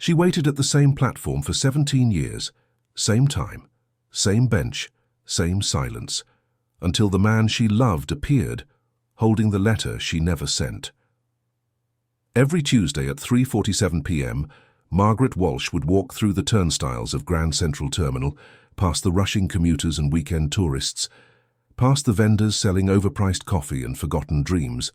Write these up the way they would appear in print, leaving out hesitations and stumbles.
She waited at the same platform for 17 years, same time, same bench, same silence, until the man she loved appeared, holding the letter she never sent. Every Tuesday at 3:47 p.m., Margaret Walsh would walk through the turnstiles of Grand Central Terminal, past the rushing commuters and weekend tourists, past the vendors selling overpriced coffee and forgotten dreams.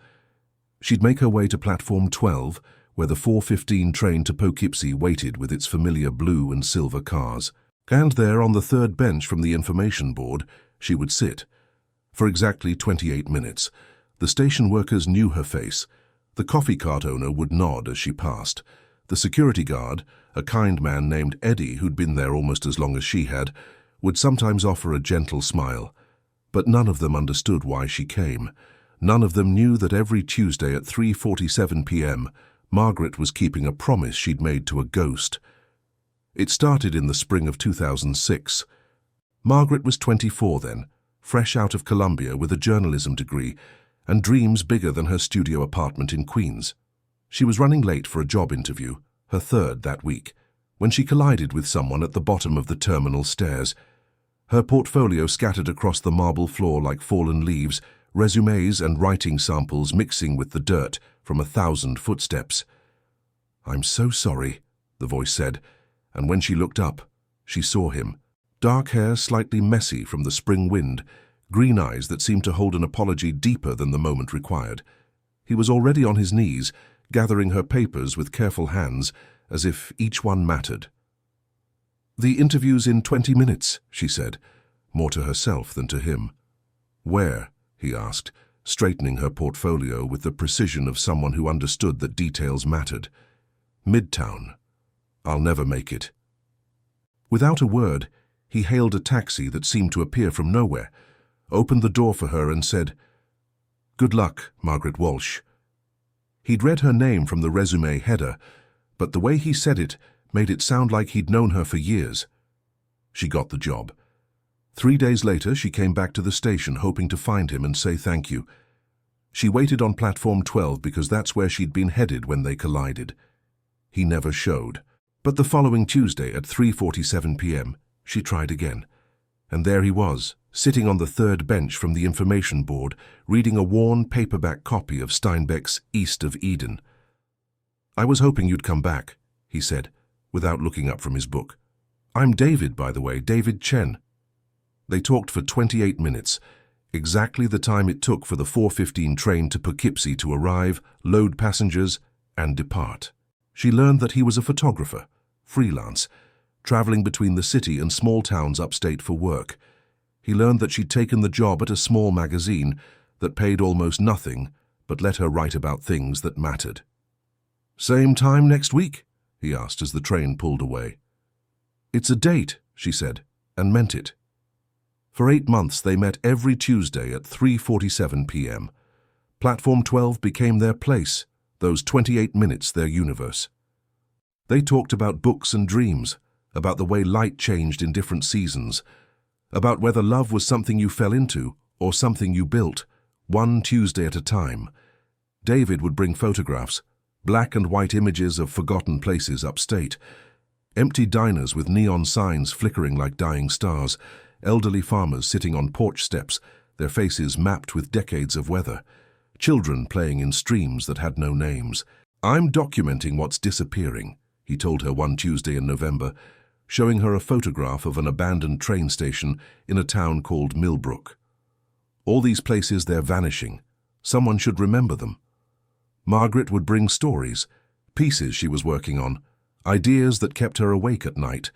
She'd make her way to platform 12, where the 4:15 train to Poughkeepsie waited with its familiar blue and silver cars. And there, on the third bench from the information board, she would sit. For exactly 28 minutes. The station workers knew her face. The coffee cart owner would nod as she passed. The security guard, a kind man named Eddie who'd been there almost as long as she had, would sometimes offer a gentle smile. But none of them understood why she came. None of them knew that every Tuesday at 3:47 p.m., Margaret was keeping a promise she'd made to a ghost. It started in the spring of 2006. Margaret was 24 then, fresh out of Columbia with a journalism degree and dreams bigger than her studio apartment in Queens. She was running late for a job interview, her third that week, when she collided with someone at the bottom of the terminal stairs. Her portfolio scattered across the marble floor like fallen leaves, resumes and writing samples mixing with the dirt from 1,000 footsteps. "I'm so sorry," the voice said, and when she looked up, she saw him. Dark hair slightly messy from the spring wind, green eyes that seemed to hold an apology deeper than the moment required. He was already on his knees, gathering her papers with careful hands, as if each one mattered. "The interview's in 20 minutes, she said, more to herself than to him. "Where?" he asked, straightening her portfolio with the precision of someone who understood that details mattered. "Midtown. I'll never make it." Without a word, he hailed a taxi that seemed to appear from nowhere, opened the door for her and said, "Good luck, Margaret Walsh." He'd read her name from the resume header, but the way he said it made it sound like he'd known her for years. She got the job. 3 days later, she came back to the station hoping to find him and say thank you. She waited on platform 12 because that's where she'd been headed when they collided. He never showed. But the following Tuesday at 3:47 p.m., she tried again. And there he was, sitting on the third bench from the information board, reading a worn paperback copy of Steinbeck's East of Eden. "I was hoping you'd come back," he said, without looking up from his book. "I'm David, by the way, David Chen." They talked for 28 minutes, exactly the time it took for the 4:15 train to Poughkeepsie to arrive, load passengers, and depart. She learned that he was a photographer, freelance, traveling between the city and small towns upstate for work. He learned that she'd taken the job at a small magazine that paid almost nothing, but let her write about things that mattered. "Same time next week?" he asked as the train pulled away. "It's a date," she said, and meant it. For 8 months they met every Tuesday at 3:47 p.m. Platform 12 became their place, those 28 minutes their universe. They talked about books and dreams, about the way light changed in different seasons, about whether love was something you fell into or something you built, one Tuesday at a time. David would bring photographs, black and white images of forgotten places upstate, empty diners with neon signs flickering like dying stars, elderly farmers sitting on porch steps, their faces mapped with decades of weather, children playing in streams that had no names. "I'm documenting what's disappearing," he told her one Tuesday in November, showing her a photograph of an abandoned train station in a town called Millbrook. "All these places, they're vanishing. Someone should remember them." Margaret would bring stories, pieces she was working on, ideas that kept her awake at night.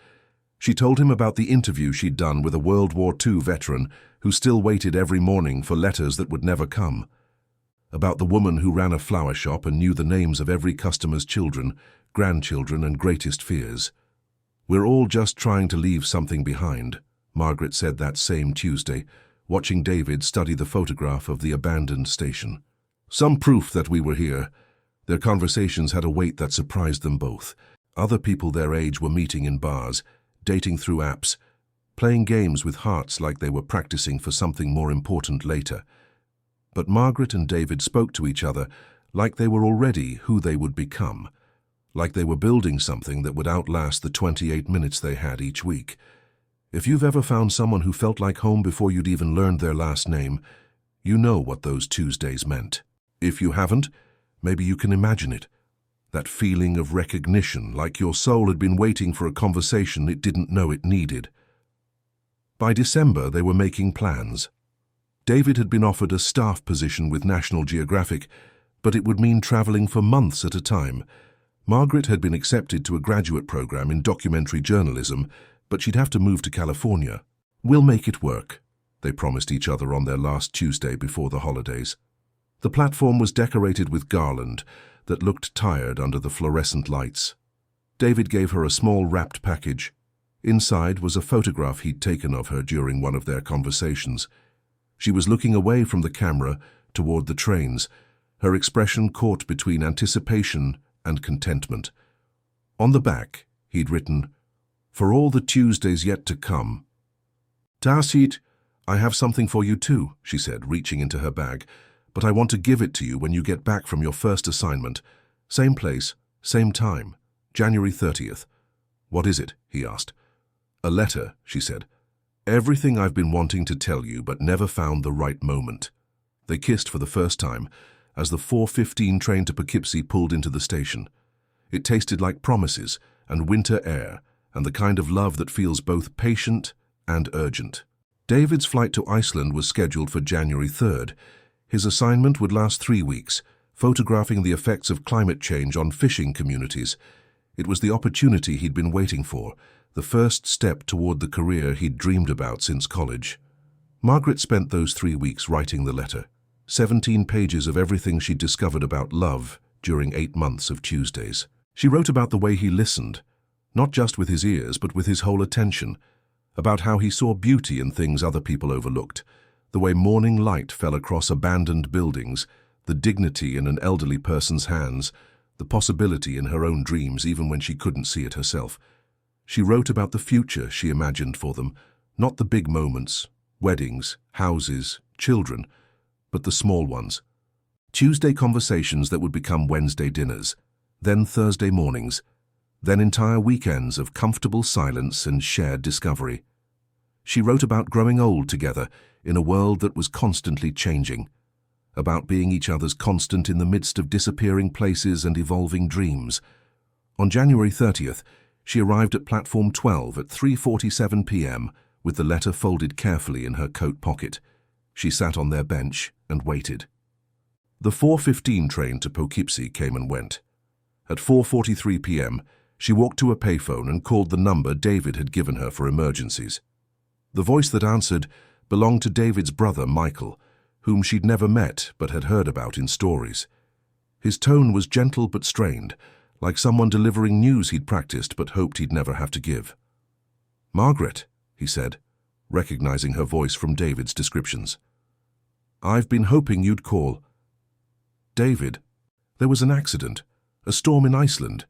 She told him about the interview she'd done with a World War II veteran who still waited every morning for letters that would never come. About the woman who ran a flower shop and knew the names of every customer's children, grandchildren, and greatest fears. "We're all just trying to leave something behind," Margaret said that same Tuesday, watching David study the photograph of the abandoned station. "Some proof that we were here." Their conversations had a weight that surprised them both. Other people their age were meeting in bars, dating through apps, playing games with hearts like they were practicing for something more important later. But Margaret and David spoke to each other like they were already who they would become, like they were building something that would outlast the 28 minutes they had each week. If you've ever found someone who felt like home before you'd even learned their last name, you know what those Tuesdays meant. If you haven't, maybe you can imagine it. That feeling of recognition, like your soul had been waiting for a conversation it didn't know it needed. By December, they were making plans. David had been offered a staff position with National Geographic, but it would mean traveling for months at a time. Margaret had been accepted to a graduate program in documentary journalism, but she'd have to move to California. "We'll make it work," they promised each other on their last Tuesday before the holidays. The platform was decorated with garland that looked tired under the fluorescent lights. David gave her a small wrapped package. Inside was a photograph he'd taken of her during one of their conversations. She was looking away from the camera toward the trains, her expression caught between anticipation and contentment. On the back, he'd written, "For all the Tuesdays yet to come." "Darcy, I have something for you too," she said, reaching into her bag, "but I want to give it to you when you get back from your first assignment. Same place, same time, January 30th. "What is it?" he asked. "A letter," she said. "Everything I've been wanting to tell you but never found the right moment." They kissed for the first time as the 4:15 train to Poughkeepsie pulled into the station. It tasted like promises and winter air and the kind of love that feels both patient and urgent. David's flight to Iceland was scheduled for January 3rd. His assignment would last 3 weeks, photographing the effects of climate change on fishing communities. It was the opportunity he'd been waiting for, the first step toward the career he'd dreamed about since college. Margaret spent those 3 weeks writing the letter, 17 pages of everything she'd discovered about love during 8 months of Tuesdays. She wrote about the way he listened, not just with his ears but with his whole attention, about how he saw beauty in things other people overlooked, the way morning light fell across abandoned buildings, the dignity in an elderly person's hands, the possibility in her own dreams even when she couldn't see it herself. She wrote about the future she imagined for them, not the big moments, weddings, houses, children, but the small ones. Tuesday conversations that would become Wednesday dinners, then Thursday mornings, then entire weekends of comfortable silence and shared discovery. She wrote about growing old together in a world that was constantly changing, about being each other's constant in the midst of disappearing places and evolving dreams. On January 30th, she arrived at platform 12 at 3:47 p.m. with the letter folded carefully in her coat pocket. She sat on their bench and waited. The 4:15 train to Poughkeepsie came and went. At 4:43 p.m., she walked to a payphone and called the number David had given her for emergencies. The voice that answered belonged to David's brother, Michael, whom she'd never met but had heard about in stories. His tone was gentle but strained, like someone delivering news he'd practiced but hoped he'd never have to give. "Margaret," he said, recognizing her voice from David's descriptions. "I've been hoping you'd call." "David, there was an accident, a storm in Iceland.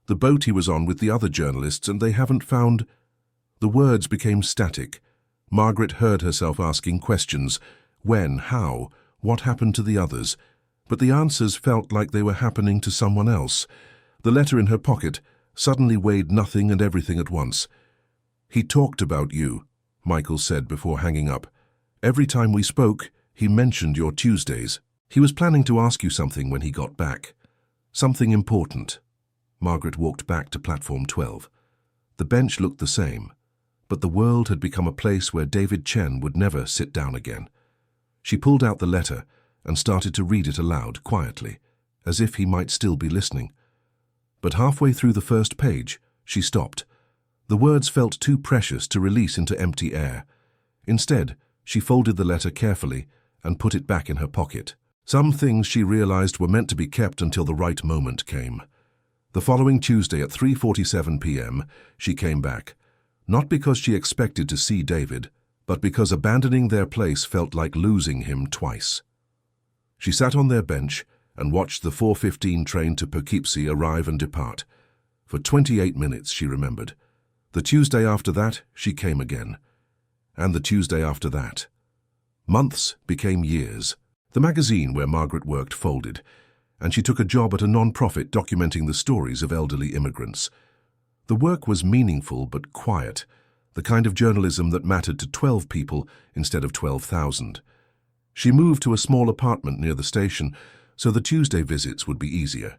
The boat he was on with the other journalists, and they haven't found—" The words became static. Margaret heard herself asking questions. When, how, what happened to the others? But the answers felt like they were happening to someone else. The letter in her pocket suddenly weighed nothing and everything at once. "He talked about you," Michael said before hanging up. "Every time we spoke, he mentioned your Tuesdays. He was planning to ask you something when he got back. Something important." Margaret walked back to platform 12. The bench looked the same, but the world had become a place where David Chen would never sit down again. She pulled out the letter and started to read it aloud quietly, as if he might still be listening. But halfway through the first page, she stopped. The words felt too precious to release into empty air. Instead, she folded the letter carefully and put it back in her pocket. Some things she realized were meant to be kept until the right moment came. The following Tuesday at 3:47 p.m., she came back, not because she expected to see David, but because abandoning their place felt like losing him twice. She sat on their bench and watched the 4:15 train to Poughkeepsie arrive and depart. For 28 minutes, she remembered. The Tuesday after that, she came again. And the Tuesday after that. Months became years. The magazine where Margaret worked folded, and she took a job at a non-profit documenting the stories of elderly immigrants. The work was meaningful but quiet, the kind of journalism that mattered to 12 people instead of 12,000. She moved to a small apartment near the station so the Tuesday visits would be easier.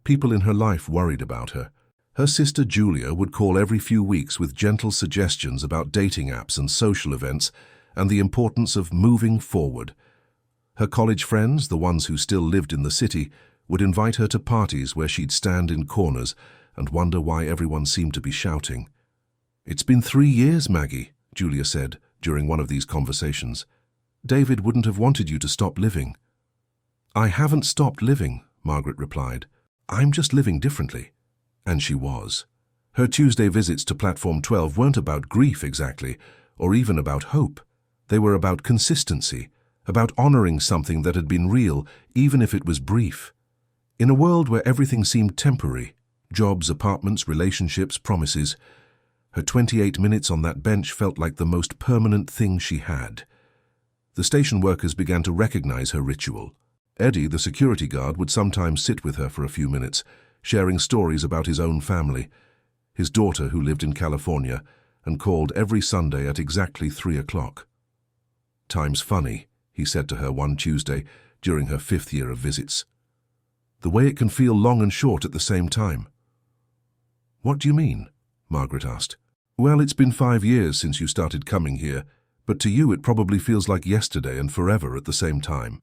People in her life worried about her. Her sister Julia would call every few weeks with gentle suggestions about dating apps and social events and the importance of moving forward. Her college friends, the ones who still lived in the city, would invite her to parties where she'd stand in corners and wonder why everyone seemed to be shouting. "It's been 3 years, Maggie," Julia said during one of these conversations. "David wouldn't have wanted you to stop living." "I haven't stopped living," Margaret replied. "I'm just living differently." And she was. Her Tuesday visits to Platform 12 weren't about grief exactly, or even about hope. They were about consistency, about honoring something that had been real, even if it was brief. In a world where everything seemed temporary, jobs, apartments, relationships, promises, her 28 minutes on that bench felt like the most permanent thing she had. The station workers began to recognize her ritual. Eddie, the security guard, would sometimes sit with her for a few minutes, sharing stories about his own family, his daughter who lived in California and called every Sunday at exactly 3 o'clock. "Time's funny," he said to her one Tuesday during her 5th year of visits. "The way it can feel long and short at the same time." "What do you mean?" Margaret asked. "Well, it's been 5 years since you started coming here, but to you it probably feels like yesterday and forever at the same time."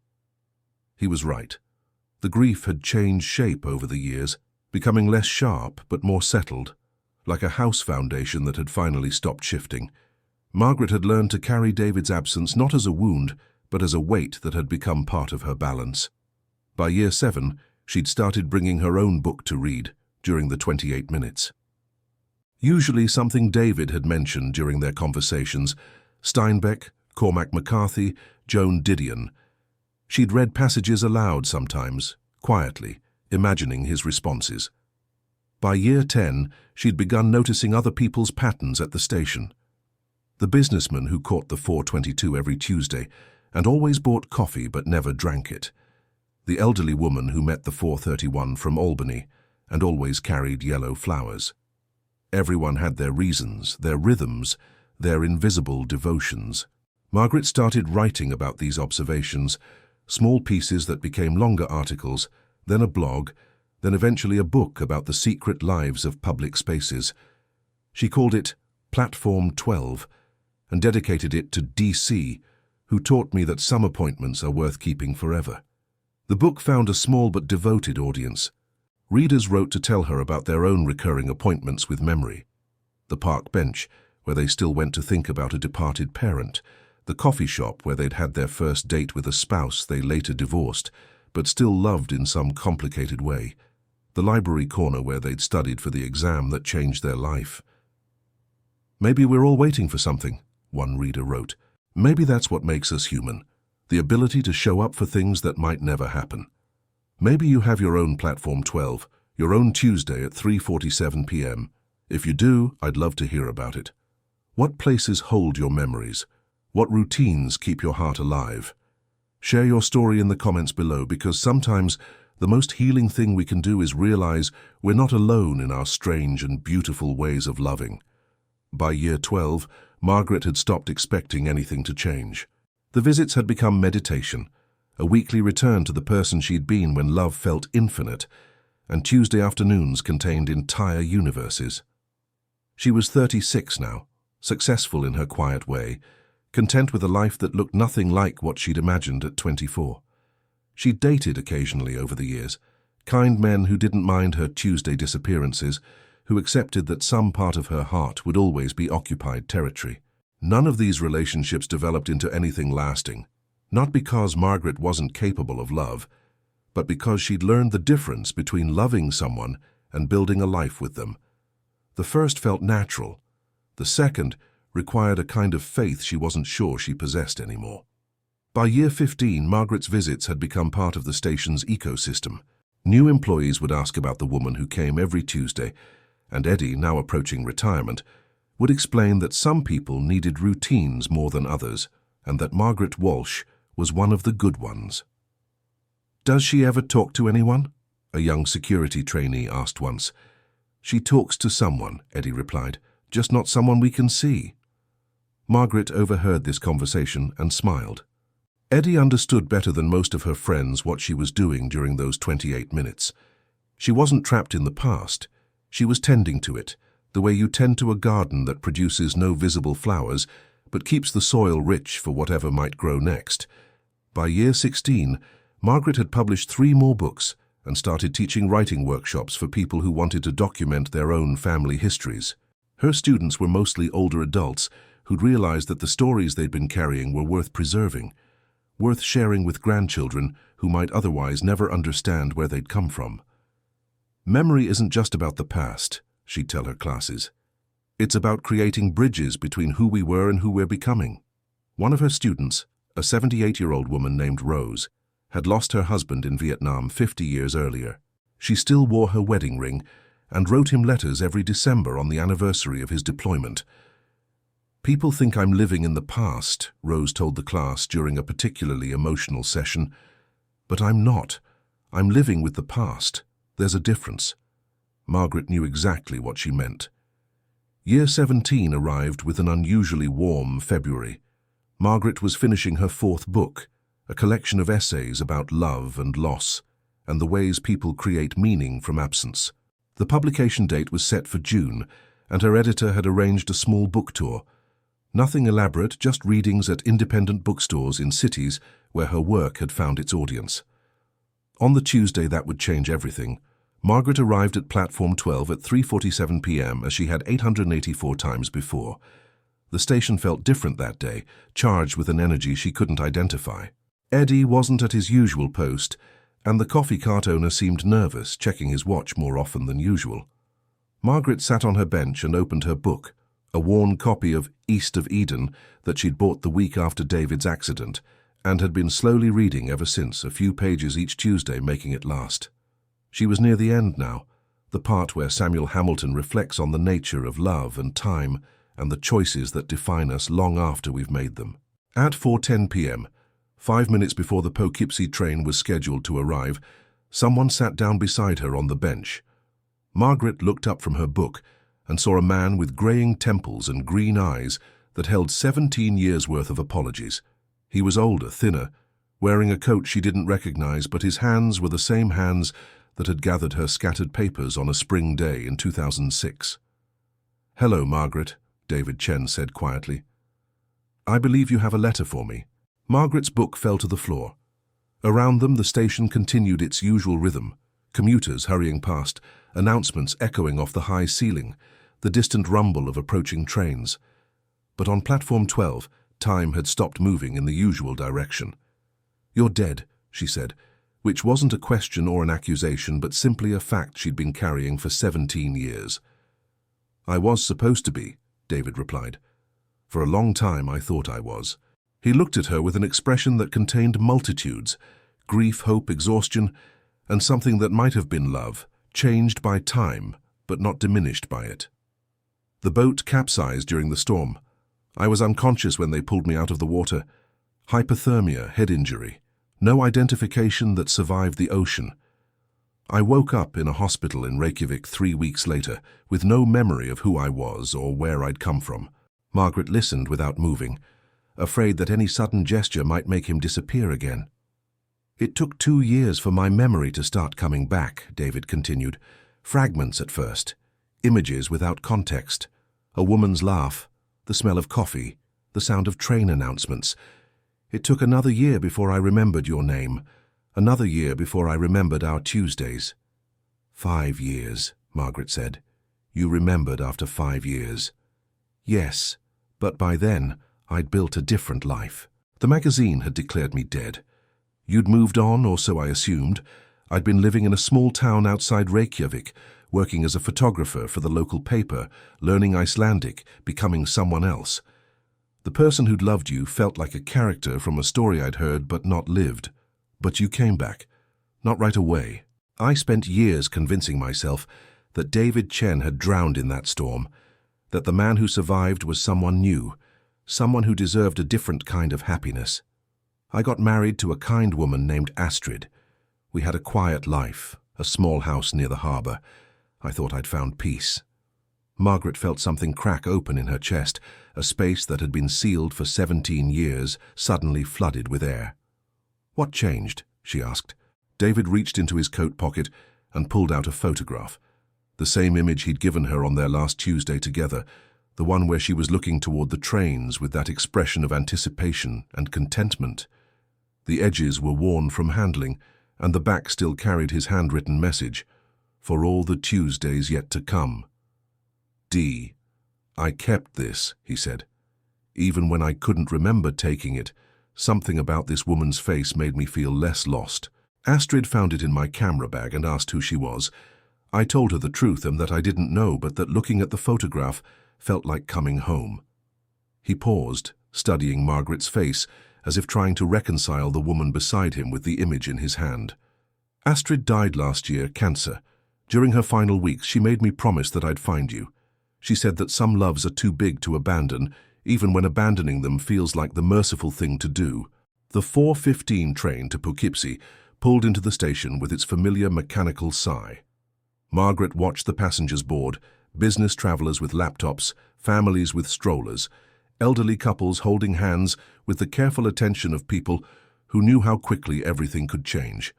He was right. The grief had changed shape over the years, becoming less sharp but more settled, like a house foundation that had finally stopped shifting. Margaret had learned to carry David's absence not as a wound, but as a weight that had become part of her balance. By year 7, she'd started bringing her own book to read during the 28 minutes. Usually something David had mentioned during their conversations: Steinbeck, Cormac McCarthy, Joan Didion. She'd read passages aloud sometimes, quietly, imagining his responses. By year 10, she'd begun noticing other people's patterns at the station. The businessman who caught the 422 every Tuesday and always bought coffee but never drank it. The elderly woman who met the 431 from Albany and always carried yellow flowers. Everyone had their reasons, their rhythms, their invisible devotions. Margaret started writing about these observations, small pieces that became longer articles, then a blog, then eventually a book about the secret lives of public spaces. She called it Platform 12 and dedicated it to DC, who taught me that some appointments are worth keeping forever. The book found a small but devoted audience. Readers wrote to tell her about their own recurring appointments with memory. The park bench, where they still went to think about a departed parent. The coffee shop where they'd had their first date with a spouse they later divorced, but still loved in some complicated way. The library corner where they'd studied for the exam that changed their life. "Maybe we're all waiting for something," one reader wrote. "Maybe that's what makes us human, the ability to show up for things that might never happen. Maybe you have your own Platform 12, your own Tuesday at 3:47 p.m. If you do, I'd love to hear about it. What places hold your memories? What routines keep your heart alive? Share your story in the comments below, because sometimes the most healing thing we can do is realize we're not alone in our strange and beautiful ways of loving." By year 12, Margaret had stopped expecting anything to change. The visits had become meditation, a weekly return to the person she'd been when love felt infinite, and Tuesday afternoons contained entire universes. She was 36 now, successful in her quiet way, content with a life that looked nothing like what she'd imagined at 24. She'd dated occasionally over the years, kind men who didn't mind her Tuesday disappearances, who accepted that some part of her heart would always be occupied territory. None of these relationships developed into anything lasting, not because Margaret wasn't capable of love, but because she'd learned the difference between loving someone and building a life with them. The first felt natural. The second required a kind of faith she wasn't sure she possessed anymore. By year 15, Margaret's visits had become part of the station's ecosystem. New employees would ask about the woman who came every Tuesday, and Eddie, now approaching retirement, would explain that some people needed routines more than others, and that Margaret Walsh was one of the good ones. Does she ever talk to anyone? A young security trainee asked once. She talks to someone, Eddie replied, just not someone we can see. Margaret overheard this conversation and smiled. Eddie understood better than most of her friends what she was doing during those 28 minutes. She wasn't trapped in the past. She was tending to it, the way you tend to a garden that produces no visible flowers, but keeps the soil rich for whatever might grow next. By year 16, Margaret had published 3 more books and started teaching writing workshops for people who wanted to document their own family histories. Her students were mostly older adults who'd realized that the stories they'd been carrying were worth preserving, worth sharing with grandchildren who might otherwise never understand where they'd come from. Memory isn't just about the past, she'd tell her classes. It's about creating bridges between who we were and who we're becoming. One of her students, a 78-year-old woman named Rose, had lost her husband in Vietnam 50 years earlier. She still wore her wedding ring and wrote him letters every December on the anniversary of his deployment. People think I'm living in the past, Rose told the class during a particularly emotional session. But I'm not. I'm living with the past. There's a difference. Margaret knew exactly what she meant. Year 17 arrived with an unusually warm February. Margaret was finishing her 4th book, a collection of essays about love and loss, and the ways people create meaning from absence. The publication date was set for June, and her editor had arranged a small book tour. Nothing elaborate, just readings at independent bookstores in cities where her work had found its audience. On the Tuesday that would change everything, Margaret arrived at Platform 12 at 3:47 p.m. as she had 884 times before. The station felt different that day, charged with an energy she couldn't identify. Eddie wasn't at his usual post, and the coffee cart owner seemed nervous, checking his watch more often than usual. Margaret sat on her bench and opened her book, a worn copy of East of Eden that she'd bought the week after David's accident, and had been slowly reading ever since, a few pages each Tuesday making it last. She was near the end now, the part where Samuel Hamilton reflects on the nature of love and time and the choices that define us long after we've made them. At 4:10 p.m., 5 minutes before the Poughkeepsie train was scheduled to arrive, someone sat down beside her on the bench. Margaret looked up from her book and saw a man with graying temples and green eyes that held 17 years' worth of apologies. He was older, thinner, wearing a coat she didn't recognize, but his hands were the same hands that had gathered her scattered papers on a spring day in 2006. "Hello, Margaret," David Chen said quietly. "I believe you have a letter for me." Margaret's book fell to the floor. Around them, the station continued its usual rhythm, commuters hurrying past, announcements echoing off the high ceiling, the distant rumble of approaching trains. But on Platform 12, time had stopped moving in the usual direction. "You're dead," she said, which wasn't a question or an accusation, but simply a fact she'd been carrying for 17 years. "I was supposed to be," David replied. "For a long time I thought I was." He looked at her with an expression that contained multitudes, grief, hope, exhaustion, and something that might have been love, changed by time, but not diminished by it. "The boat capsized during the storm. I was unconscious when they pulled me out of the water. Hypothermia, head injury. No identification that survived the ocean. I woke up in a hospital in Reykjavik 3 weeks later, with no memory of who I was or where I'd come from." Margaret listened without moving, afraid that any sudden gesture might make him disappear again. "It took 2 years for my memory to start coming back," David continued. "Fragments at first, images without context, a woman's laugh, the smell of coffee, the sound of train announcements. It took another year before I remembered your name, another year before I remembered our Tuesdays." 5 years, Margaret said. "You remembered after 5 years." "Yes, but by then I'd built a different life. The magazine had declared me dead. You'd moved on, or so I assumed. I'd been living in a small town outside Reykjavik, working as a photographer for the local paper, learning Icelandic, becoming someone else. The person who'd loved you felt like a character from a story I'd heard but not lived. But you came back. Not right away. I spent years convincing myself that David Chen had drowned in that storm, that the man who survived was someone new, someone who deserved a different kind of happiness. I got married to a kind woman named Astrid. We had a quiet life, a small house near the harbour. I thought I'd found peace. Margaret felt something crack open in her chest, a space that had been sealed for 17 years, suddenly flooded with air. "What changed?" she asked. David reached into his coat pocket and pulled out a photograph. The same image he'd given her on their last Tuesday together, the one where she was looking toward the trains with that expression of anticipation and contentment. The edges were worn from handling, and the back still carried his handwritten message, "For all the Tuesdays yet to come." D. "I kept this," he said. "Even when I couldn't remember taking it, something about this woman's face made me feel less lost." Astrid found it in my camera bag and asked who she was. I told her the truth and that I didn't know, but that looking at the photograph felt like coming home. He paused, studying Margaret's face, as if trying to reconcile the woman beside him with the image in his hand. "Astrid died last year, cancer. During her final weeks, she made me promise that I'd find you. She said that some loves are too big to abandon, even when abandoning them feels like the merciful thing to do." The 4:15 train to Poughkeepsie pulled into the station with its familiar mechanical sigh. Margaret watched the passengers board, business travelers with laptops, families with strollers, elderly couples holding hands with the careful attention of people who knew how quickly everything could change.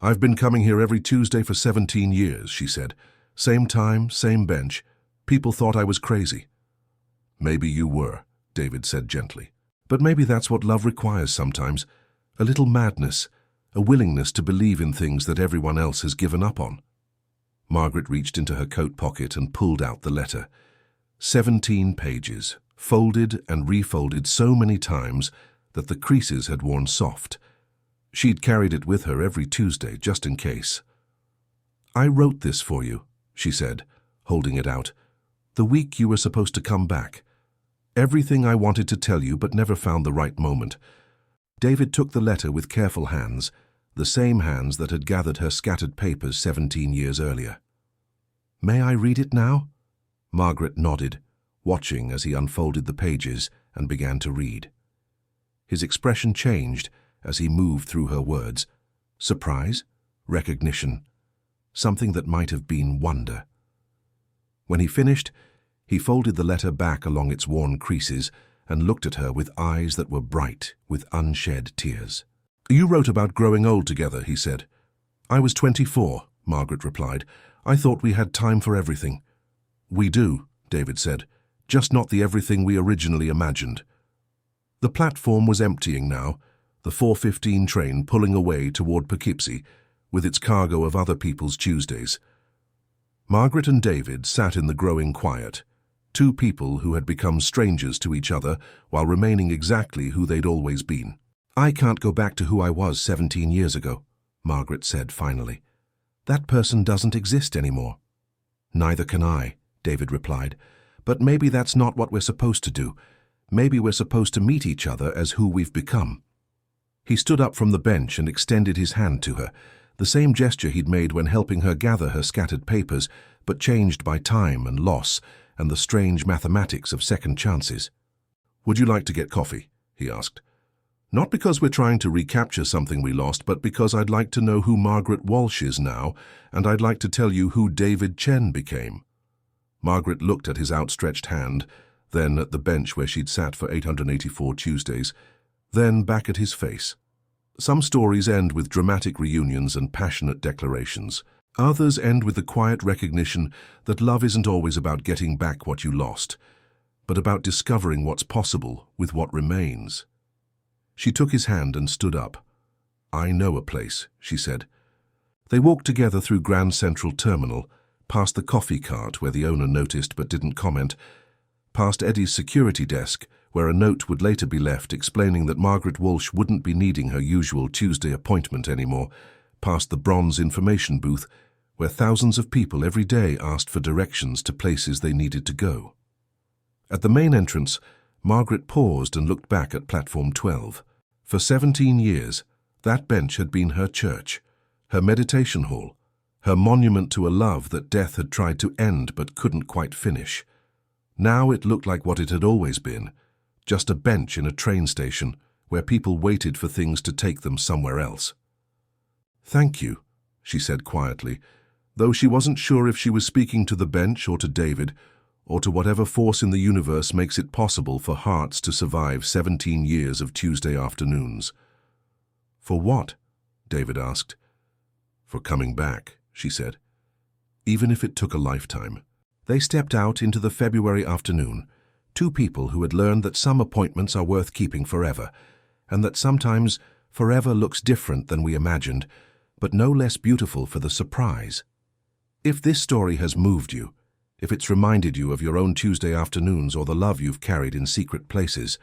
"I've been coming here every Tuesday for 17 years, she said. "Same time, same bench. People thought I was crazy." "Maybe you were," David said gently. "But maybe that's what love requires sometimes. A little madness, a willingness to believe in things that everyone else has given up on." Margaret reached into her coat pocket and pulled out the letter. 17 pages, folded and refolded so many times that the creases had worn soft. She'd carried it with her every Tuesday, just in case. "I wrote this for you," she said, holding it out. "The week you were supposed to come back. Everything I wanted to tell you but never found the right moment." David took the letter with careful hands, the same hands that had gathered her scattered papers 17 years earlier. "May I read it now?" Margaret nodded, watching as he unfolded the pages and began to read. His expression changed as he moved through her words. Surprise, recognition, something that might have been wonder. When he finished, he folded the letter back along its worn creases and looked at her with eyes that were bright with unshed tears. "You wrote about growing old together," he said. "I was 24, Margaret replied. "I thought we had time for everything." "We do," David said, "just not the everything we originally imagined." The platform was emptying now, the 4:15 train pulling away toward Poughkeepsie, with its cargo of other people's Tuesdays. Margaret and David sat in the growing quiet, two people who had become strangers to each other while remaining exactly who they'd always been. "I can't go back to who I was 17 years ago," Margaret said finally. "That person doesn't exist anymore." "Neither can I," David replied. "But maybe that's not what we're supposed to do. Maybe we're supposed to meet each other as who we've become." He stood up from the bench and extended his hand to her, the same gesture he'd made when helping her gather her scattered papers, but changed by time and loss and the strange mathematics of second chances. "Would you like to get coffee?" he asked. "Not because we're trying to recapture something we lost, but because I'd like to know who Margaret Walsh is now, and I'd like to tell you who David Chen became." Margaret looked at his outstretched hand, then at the bench where she'd sat for 884 Tuesdays, then back at his face. Some stories end with dramatic reunions and passionate declarations. Others end with the quiet recognition that love isn't always about getting back what you lost, but about discovering what's possible with what remains. She took his hand and stood up. "I know a place," she said. They walked together through Grand Central Terminal, past the coffee cart where the owner noticed but didn't comment, past Eddie's security desk where a note would later be left explaining that Margaret Walsh wouldn't be needing her usual Tuesday appointment anymore, past the bronze information booth where thousands of people every day asked for directions to places they needed to go. At the main entrance, Margaret paused and looked back at platform 12. For 17 years, that bench had been her church, her meditation hall, her monument to a love that death had tried to end but couldn't quite finish. Now it looked like what it had always been, just a bench in a train station where people waited for things to take them somewhere else. "Thank you," she said quietly, though she wasn't sure if she was speaking to the bench or to David, or to whatever force in the universe makes it possible for hearts to survive 17 years of Tuesday afternoons. "For what?" David asked. "For coming back," she said, "even if it took a lifetime." They stepped out into the February afternoon, two people who had learned that some appointments are worth keeping forever, and that sometimes forever looks different than we imagined, but no less beautiful for the surprise. If this story has moved you, if it's reminded you of your own Tuesday afternoons or the love you've carried in secret places,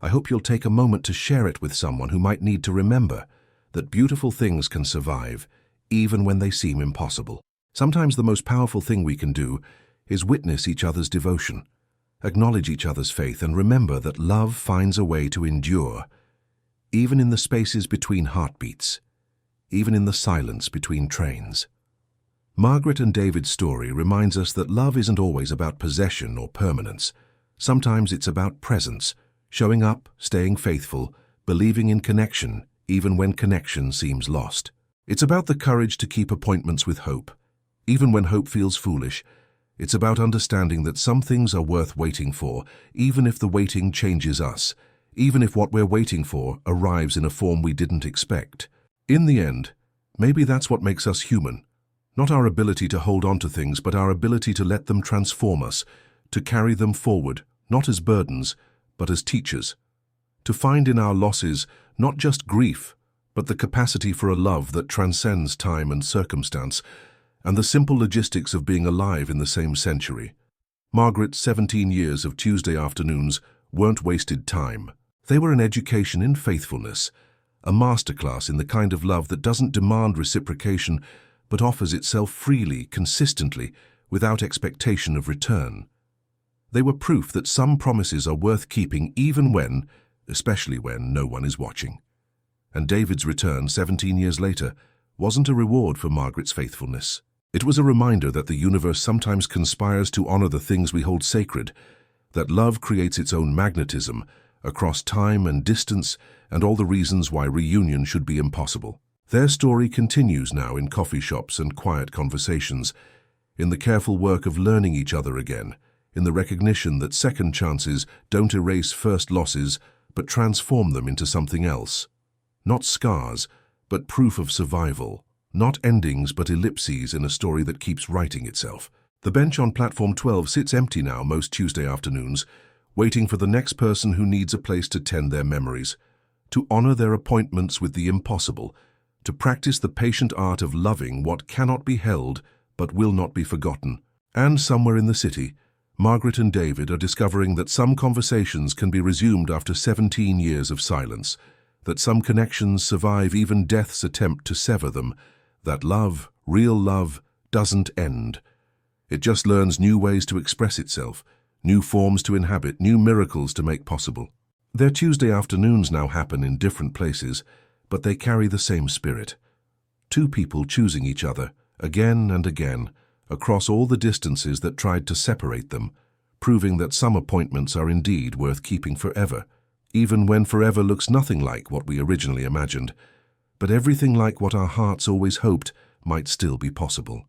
I hope you'll take a moment to share it with someone who might need to remember that beautiful things can survive, even when they seem impossible. Sometimes the most powerful thing we can do is witness each other's devotion, acknowledge each other's faith, and remember that love finds a way to endure, even in the spaces between heartbeats, even in the silence between trains. Margaret and David's story reminds us that love isn't always about possession or permanence. Sometimes it's about presence, showing up, staying faithful, believing in connection, even when connection seems lost. It's about the courage to keep appointments with hope, even when hope feels foolish. It's about understanding that some things are worth waiting for, even if the waiting changes us, even if what we're waiting for arrives in a form we didn't expect. In the end, maybe that's what makes us human. Not our ability to hold on to things, but our ability to let them transform us, to carry them forward, not as burdens, but as teachers. To find in our losses not just grief, but the capacity for a love that transcends time and circumstance, and the simple logistics of being alive in the same century. Margaret's 17 years of Tuesday afternoons weren't wasted time. They were an education in faithfulness, a masterclass in the kind of love that doesn't demand reciprocation, but offers itself freely, consistently, without expectation of return. They were proof that some promises are worth keeping even when, especially when, no one is watching. And David's return 17 years later wasn't a reward for Margaret's faithfulness. It was a reminder that the universe sometimes conspires to honor the things we hold sacred, that love creates its own magnetism across time and distance, and all the reasons why reunion should be impossible. Their story continues now in coffee shops and quiet conversations, in the careful work of learning each other again, in the recognition that second chances don't erase first losses, but transform them into something else. Not scars, but proof of survival. Not endings, but ellipses in a story that keeps writing itself. The bench on platform 12 sits empty now most Tuesday afternoons, waiting for the next person who needs a place to tend their memories, to honor their appointments with the impossible, to practice the patient art of loving what cannot be held but will not be forgotten. And somewhere in the city, Margaret and David are discovering that some conversations can be resumed after 17 years of silence, that some connections survive even death's attempt to sever them, that love, real love, doesn't end. It just learns new ways to express itself, new forms to inhabit, new miracles to make possible. Their Tuesday afternoons now happen in different places, but they carry the same spirit. Two people choosing each other, again and again, across all the distances that tried to separate them, proving that some appointments are indeed worth keeping forever, even when forever looks nothing like what we originally imagined, but everything like what our hearts always hoped might still be possible.